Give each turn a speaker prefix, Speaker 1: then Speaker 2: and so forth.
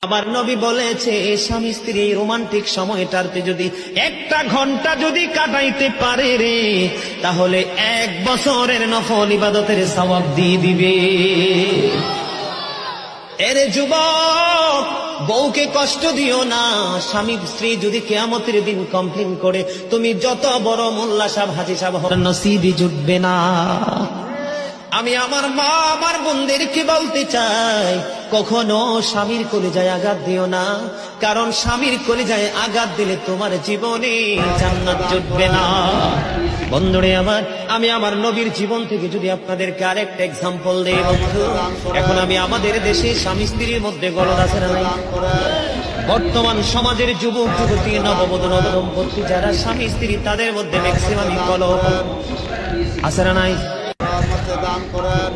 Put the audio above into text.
Speaker 1: আমার নবী বলেছে স্বামী স্ত্রী রোমান্টিক সময়টাতে যদি একটা ঘন্টা যদি কাটাইতে পারে রে, তাহলে 1 বছরের নফল ইবাদতের সওয়াব দিয়ে দিবে। এরে যুবক, বউকে কষ্ট দিও না। স্বামী স্ত্রী যদি কিয়ামতের দিন কমপ্লেইন করে, তুমি যত বড় মোল্লা সাহেব হাজী সাহেব হন, নসিবই জুটবে না। আমি আমার মা আমার বোনদেরকে বলতে চাই, কখনো স্বামীর কলিজায় আঘাত দিও না, কারণ স্বামীর কলিজায় আঘাত দিলে তোমার জীবনে জান্নাত জুটবে না। বন্ধুরে আমার, আমি আমার নবীর জীবন থেকে যদি আপনাদেরকে আরেকটা এক্সাম্পল দেই বন্ধু, এখন আমি আমাদের দেশে স্বামী স্ত্রীর মধ্যে গলদ আছে না নাই? বর্তমান সমাজের যুবক যুবতী নববধূ নবদম্পতি যারা স্বামী স্ত্রী, তাদের মধ্যে ম্যাক্সিমামই কলহ আছে না নাই?
Speaker 2: দান করেন।